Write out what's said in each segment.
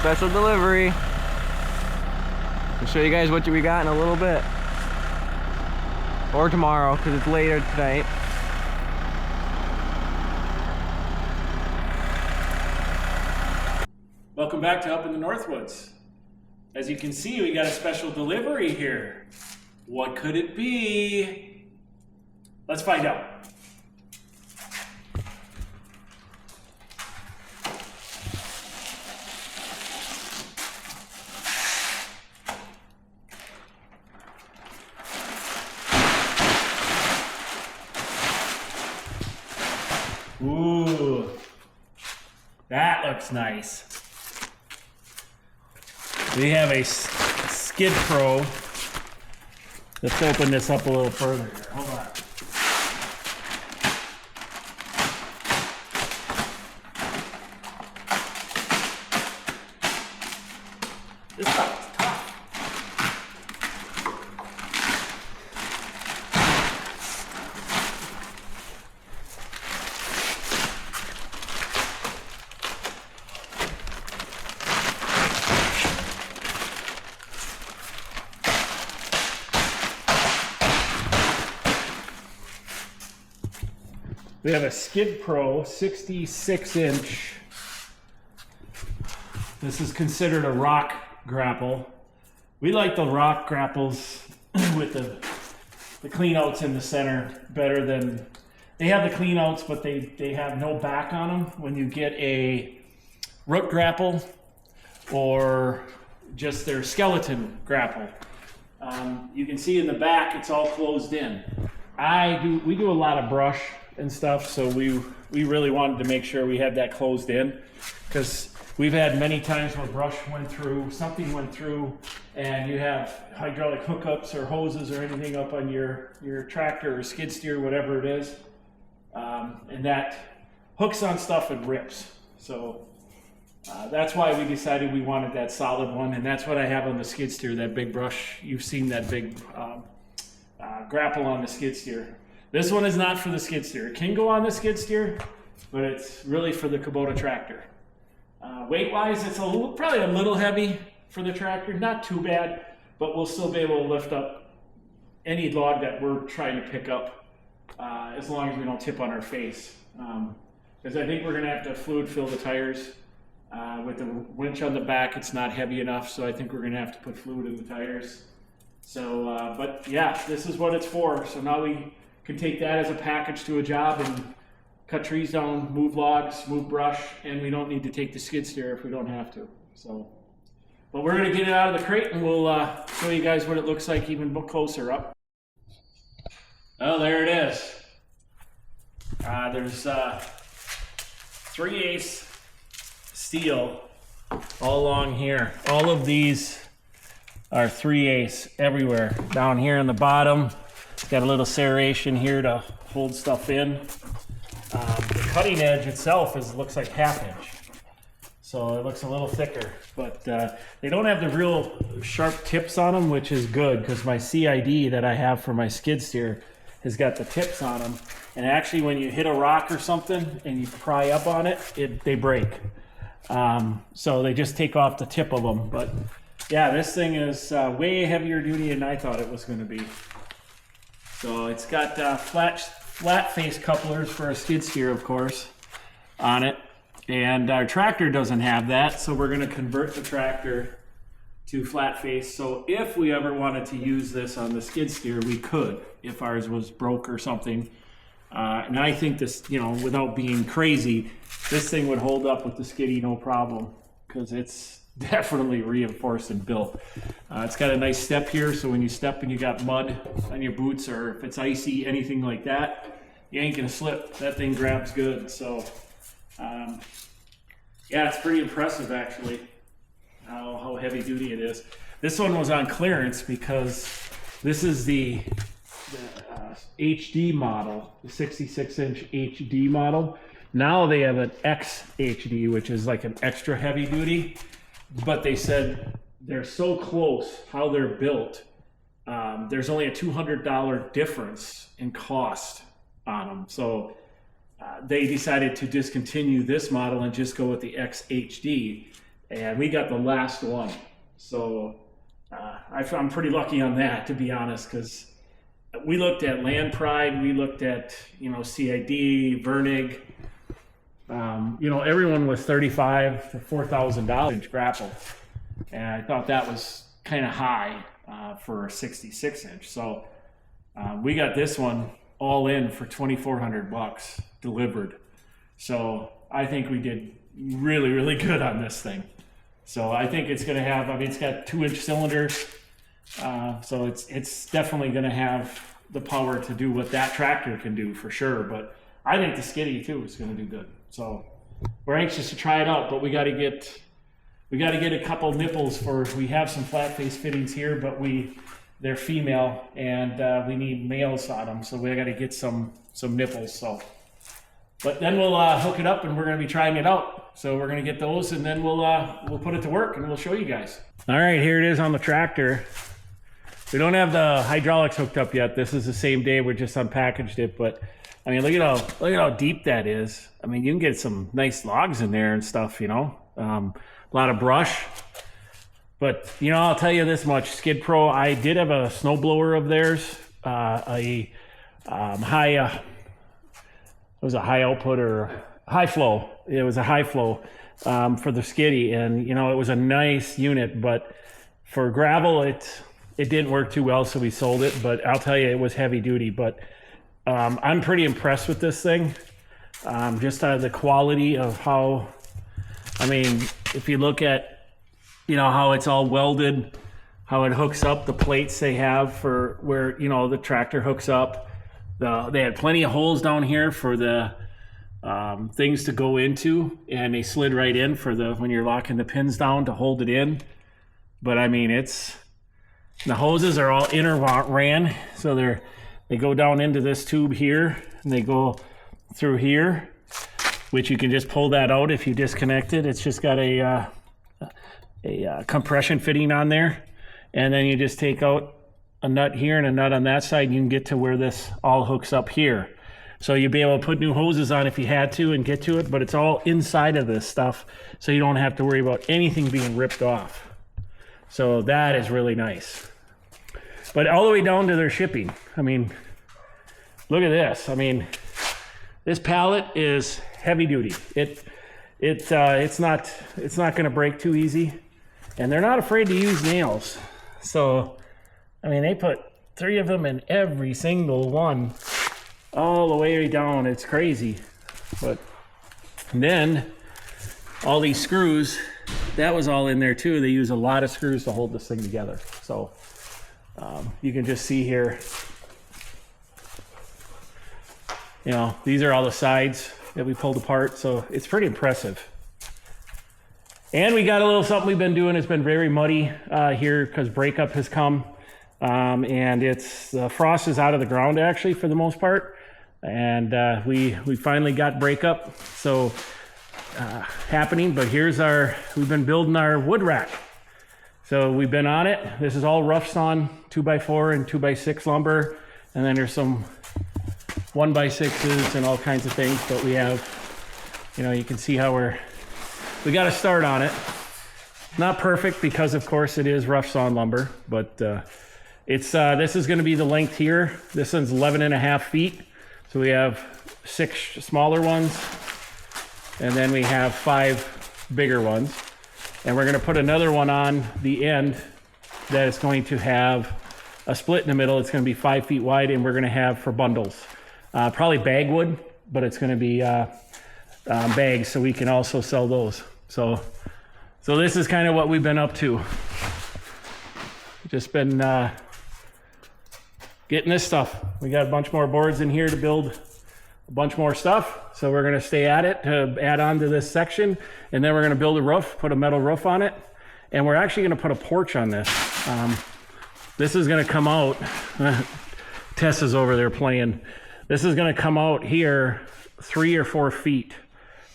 special delivery. I'll show you guys what we got in a little bit. Or tomorrow, because it's later tonight. Welcome back to Up in the Northwoods. As you can see, we got a special delivery here. What could it be? Let's find out. Ooh, that looks nice. We have a Skid Pro. Let's open this up a little further here. Hold on. This stuff is tough. We have a Skid Pro 66-inch. This is considered a rock grapple. We like the rock grapples with the clean outs in the center better than, they have the clean outs, but they have no back on them. When you get a root grapple or just their skeleton grapple, you can see in the back it's all closed in. We do a lot of brush and stuff, so we really wanted to make sure we had that closed in, because we've had many times where brush went through, something went through, and you have hydraulic hookups or hoses or anything up on your tractor or skid steer, whatever it is, and that hooks on stuff and rips. So that's why we decided we wanted that solid one, and that's what I have on the skid steer, that big brush. You've seen that big grapple on the skid steer. This one is not for the skid steer. It can go on the skid steer, but it's really for the Kubota tractor. Weight-wise, it's probably a little heavy for the tractor. Not too bad, but we'll still be able to lift up any log that we're trying to pick up, as long as we don't tip on our face. Because I think we're going to have to fluid fill the tires. With the winch on the back, it's not heavy enough, so I think we're going to have to put fluid in the tires. So, but yeah, this is what it's for. So now we can take that as a package to a job and cut trees down, move logs, move brush, and we don't need to take the skid steer if we don't have to. So, but we're going to get it out of the crate and we'll show you guys what it looks like even closer up. Oh, there it is. There's 3/8 steel all along here. All of these are 3/8 everywhere. Down here on the bottom, it's got a little serration here to hold stuff in. The cutting edge itself looks like 1/2 inch. So it looks a little thicker, but they don't have the real sharp tips on them, which is good, because my CID that I have for my skid steer has got the tips on them. And actually when you hit a rock or something and you pry up on it, they break. So they just take off the tip of them. But yeah, this thing is way heavier duty than I thought it was going to be. So it's got flat face couplers for a skid steer, of course, on it. And our tractor doesn't have that, so we're going to convert the tractor to flat face. So if we ever wanted to use this on the skid steer, we could, if ours was broke or something. And I think this, without being crazy, this thing would hold up with the skiddy no problem, because it's definitely reinforced and built. It's got a nice step here, so when you step and you got mud on your boots, or if it's icy, anything like that, you ain't gonna slip. That thing grabs good. So yeah, it's pretty impressive actually, how heavy duty it is. This one was on clearance because this is the HD model, the 66-inch HD model. Now they have an XHD, which is like an extra heavy duty, but they said they're so close how they're built. There's only a $200 difference in cost on them. So they decided to discontinue this model and just go with the XHD. and we got the last one. So I'm pretty lucky on that, to be honest, because we looked at Land Pride, we looked at, you know, CID, Vernig. You know, everyone was $35,000 to $4,000 Grapple, and I thought that was kind of high for a 66 inch. So we got this one all in for $2,400 delivered. So I think we did really, really good on this thing. So I think it's going to have, I mean, it's got 2-inch cylinders. So it's definitely going to have the power to do what that tractor can do for sure. But I think the Skiddy too is going to do good. So we're anxious to try it out, but we got to get a couple nipples for, we have some flat face fittings here, but they're female, and we need males on them. So we got to get some nipples. So, but then we'll hook it up, and we're going to be trying it out. So we're going to get those, and then we'll put it to work, and we'll show you guys. All right, here it is on the tractor. We don't have the hydraulics hooked up yet. This is the same day, we just unpackaged it, but I mean, look at how deep that is. I mean, you can get some nice logs in there and stuff, you know. A lot of brush. But, you know, I'll tell you this much. Skid Pro, I did have a snowblower of theirs. It was a high output or high flow. It was a high flow for the Skiddy. And, you know, it was a nice unit. But for gravel, it didn't work too well, so we sold it. But I'll tell you, it was heavy duty. But I'm pretty impressed with this thing. Just out of the quality of how, I mean, if you look at, you know, how it's all welded, how it hooks up, the plates they have for where, you know, the tractor hooks up. They had plenty of holes down here for the things to go into, and they slid right in for when you're locking the pins down to hold it in. But I mean, the hoses are all inner ran, so they go down into this tube here, and they go through here, which you can just pull that out if you disconnect it. It's just got a compression fitting on there, and then you just take out a nut here and a nut on that side, and you can get to where this all hooks up here. So you'll be able to put new hoses on if you had to and get to it, but it's all inside of this stuff, so you don't have to worry about anything being ripped off. So that is really nice. But all the way down to their shipping. I mean, look at this. I mean, this pallet is heavy duty. It's not going to break too easy, and they're not afraid to use nails. So, I mean, they put 3 of them in every single one, all the way down. It's crazy. But then all these screws, that was all in there too. They use a lot of screws to hold this thing together. So you can just see here, you know, these are all the sides that we pulled apart. So it's pretty impressive. And we got a little something we've been doing. It's been very muddy here because breakup has come. And the frost is out of the ground actually for the most part. And we finally got breakup. So happening, but we've been building our wood rack. So we've been on it. This is all rough sawn 2x4 and 2x6 lumber. And then there's some 1x6s and all kinds of things, but we have, you know, you can see how we got to start on it. Not perfect because of course it is rough sawn lumber, but this is going to be the length here. This one's 11.5 feet. So we have 6 smaller ones, and then we have 5 bigger ones. And we're going to put another one on the end that is going to have a split in the middle. It's going to be 5 feet wide, and we're going to have for bundles. Probably bag wood, but it's going to be bags, so we can also sell those. So this is kind of what we've been up to. Just been getting this stuff. We got a bunch more boards in here to build a bunch more stuff. So we're going to stay at it to add on to this section. And then we're going to build a roof, put a metal roof on it. And we're actually going to put a porch on this. This is going to come out. Tess is over there playing. This is going to come out here 3 or 4 feet.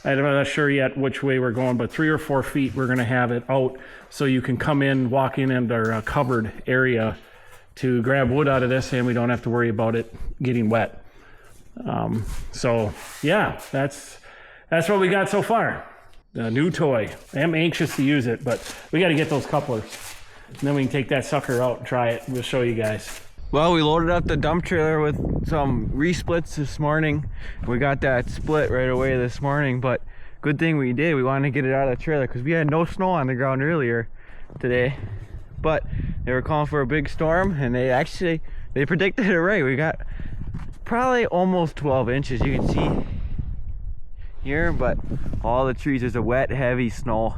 I'm not sure yet which way we're going, but 3 or 4 feet we're going to have it out so you can come in, walk in our covered area to grab wood out of this, and we don't have to worry about it getting wet. So yeah, that's what we got so far. The new toy. I am anxious to use it, but we got to get those couplers. And then we can take that sucker out and try it. We'll show you guys. Well, we loaded up the dump trailer with some re-splits this morning. We got that split right away this morning, but good thing we did. We wanted to get it out of the trailer because we had no snow on the ground earlier today. But they were calling for a big storm, and they predicted it right. We got probably almost 12 inches. You can see here, but all the trees, there's a wet, heavy snow.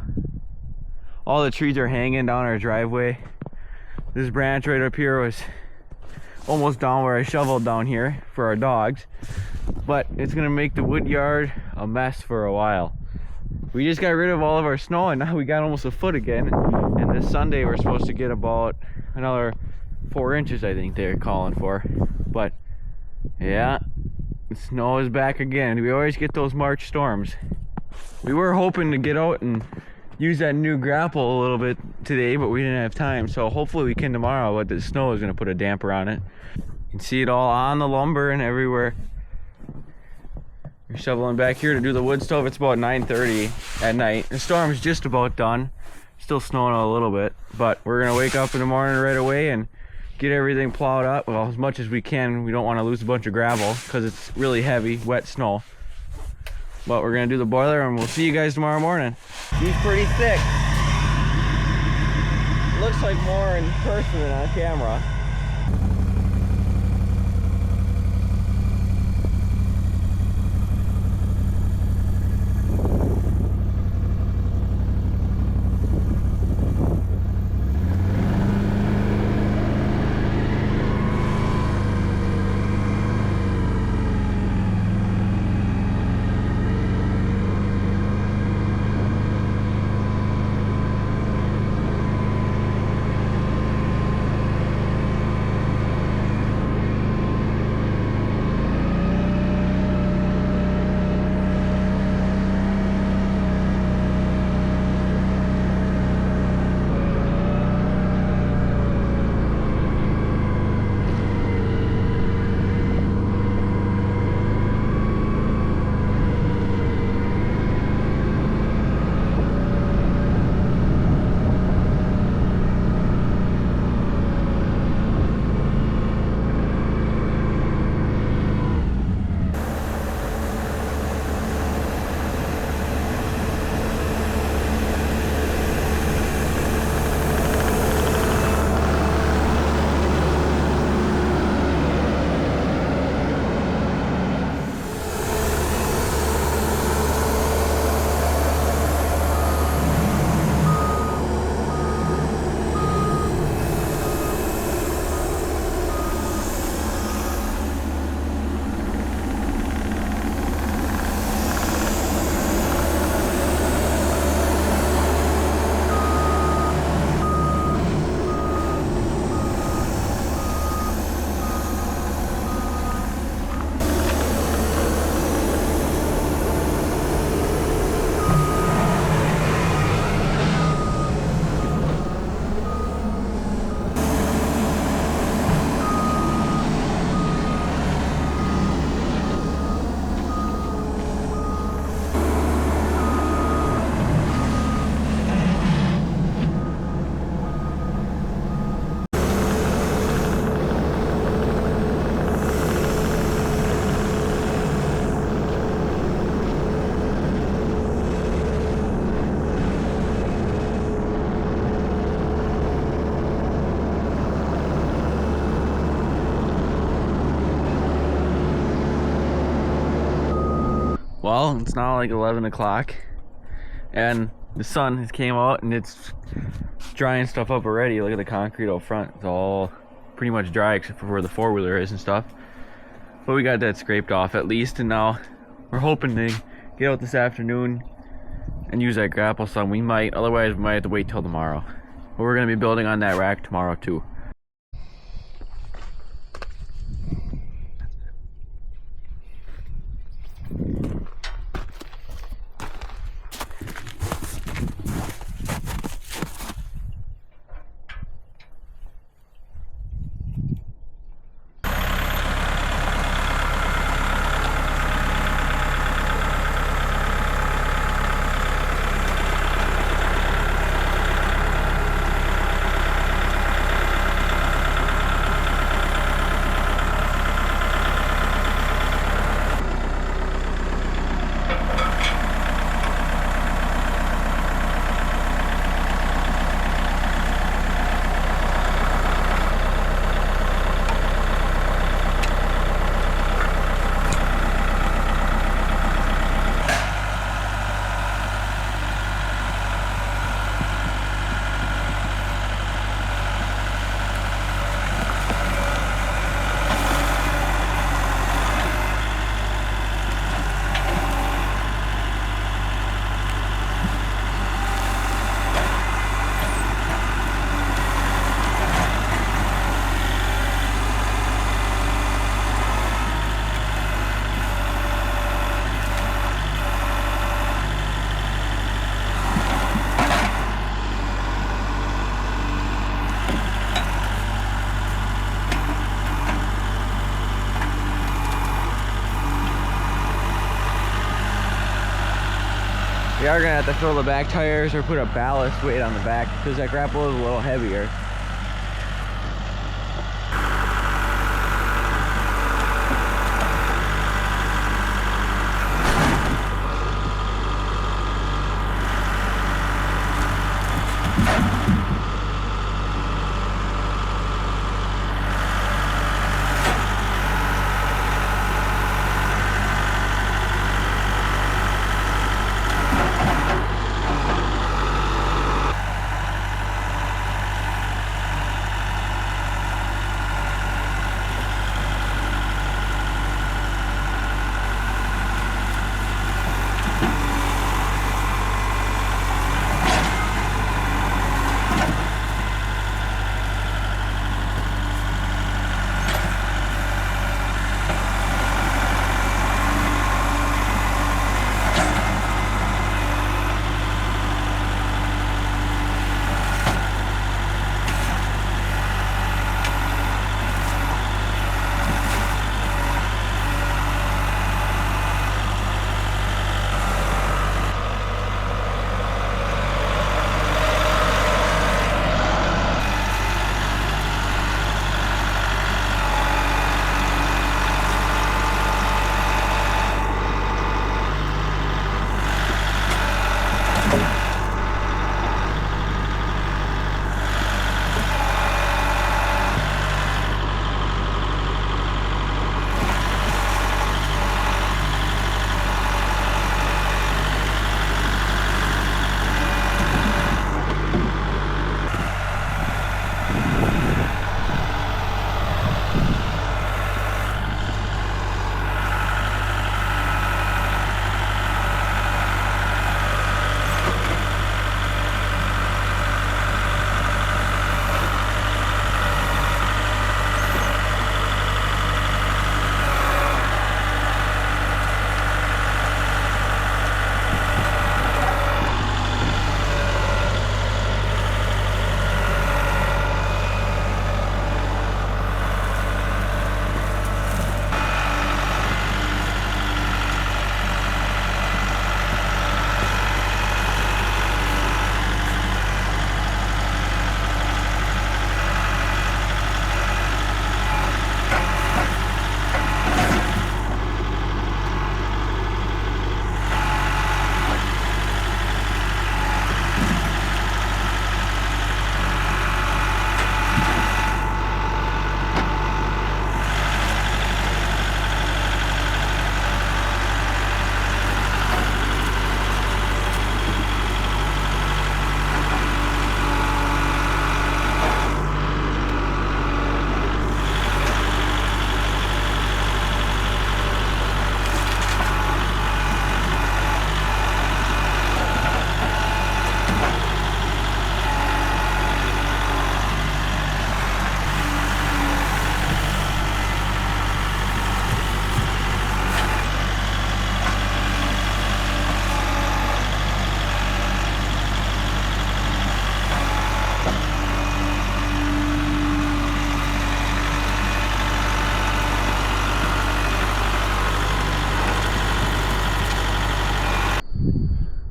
All the trees are hanging down our driveway. This branch right up here was almost down where I shoveled down here for our dogs, but it's gonna make the wood yard a mess for a while. We just got rid of all of our snow, and now we got almost a foot again, and this Sunday we're supposed to get about another 4 inches, I think they're calling for. But yeah, the snow is back again. We always get those March storms. We were hoping to get out and use that new grapple a little bit today, but we didn't have time, so hopefully we can tomorrow, but the snow is going to put a damper on it. You can see it all on the lumber and everywhere. We're shoveling back here to do the wood stove. It's about 9:30 at night. The storm is just about done. Still snowing a little bit, but we're going to wake up in the morning right away and get everything plowed up, well, as much as we can. We don't want to lose a bunch of gravel because it's really heavy, wet snow. But we're gonna do the boiler, and we'll see you guys tomorrow morning. He's pretty thick. Looks like more in person than on camera. Well, it's now like 11 o'clock and the sun has came out and it's drying stuff up already. Look at the concrete out front. It's all pretty much dry except for where the four-wheeler is and stuff. But we got that scraped off at least, and now we're hoping to get out this afternoon and use that grapple some. We might, otherwise we might have to wait till tomorrow. But we're going to be building on that rack tomorrow too. We are gonna have to fill the back tires or put a ballast weight on the back because that grapple is a little heavier.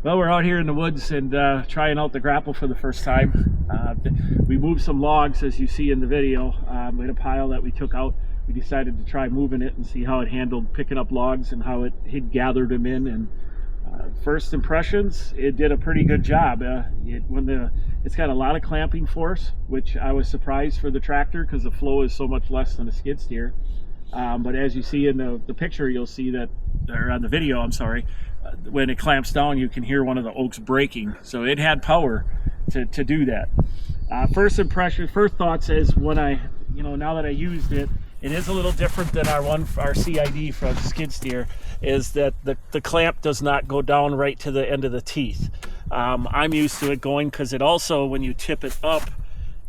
Well, we're out here in the woods and trying out the grapple for the first time. We moved some logs, as you see in the video. We had a pile that we took out. We decided to try moving it and see how it handled picking up logs and how it had gathered them in. And first impressions, it did a pretty good job. It's got a lot of clamping force, which I was surprised for the tractor because the flow is so much less than a skid steer. But as you see in the picture, you'll see that, or on the video, I'm sorry, when it clamps down, you can hear one of the oaks breaking. So it had power to do that. First impression, first thoughts is when now that I used it, it is a little different than our CID from skid steer, is that the clamp does not go down right to the end of the teeth. I'm used to it going, because it also, when you tip it up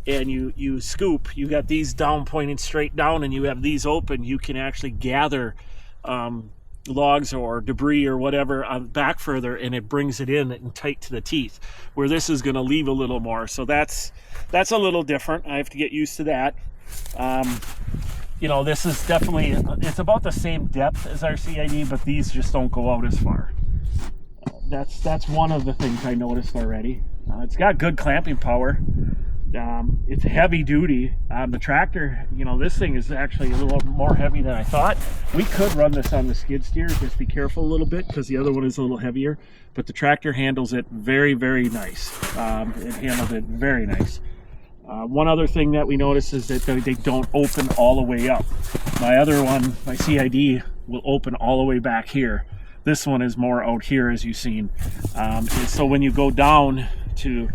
and you scoop, you got these down pointing straight down and you have these open, you can actually gather logs or debris or whatever back further, and it brings it in and tight to the teeth, where this is going to leave a little more. So that's a little different. I have to get used to that. This is definitely, it's about the same depth as our CID, but these just don't go out as far. that's one of the things I noticed already. It's got good clamping power. It's heavy duty. The tractor, you know, this thing is actually a little more heavy than I thought. We could run this on the skid steer, just be careful a little bit because the other one is a little heavier, but the tractor handles it very, very nice. It handles it very nice. One other thing that we noticed is that they don't open all the way up. My other one, my CID, will open all the way back here. This one is more out here, as you've seen. And so when you go down to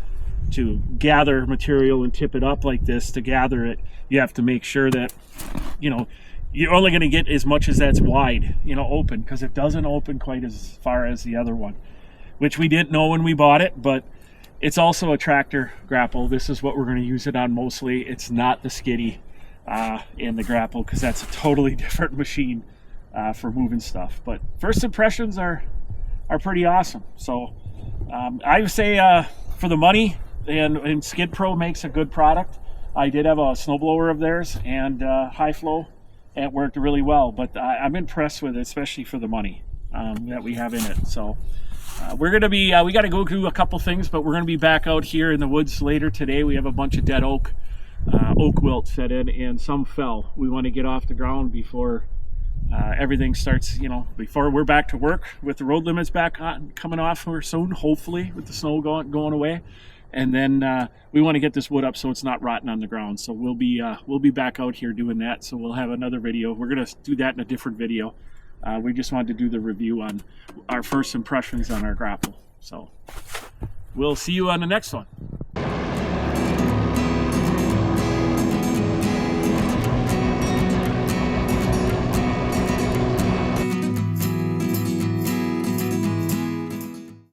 gather material and tip it up like this to gather it, you have to make sure that, you know, you're only going to get as much as that's wide, you know, open, because it doesn't open quite as far as the other one, which we didn't know when we bought it, but it's also a tractor grapple. This is what we're going to use it on mostly. It's not the skiddy in the grapple, because that's a totally different machine for moving stuff. But first impressions are pretty awesome. So I would say for the money, and Skid Pro makes a good product. I did have a snowblower of theirs and high flow. It worked really well, but I'm impressed with it, especially for the money that we have in it. So we're gonna be we got to go do a couple things, but we're gonna be back out here in the woods later today. We have a bunch of dead oak wilt set in, and some fell. We want to get off the ground before everything starts, you know, before we're back to work with the road limits back on, coming off here soon, hopefully, with the snow going away. And then we want to get this wood up so it's not rotting on the ground. So we'll be back out here doing that. So we'll have another video. We're gonna do that in a different video. We just wanted to do the review on our first impressions on our grapple. So we'll see you on the next one.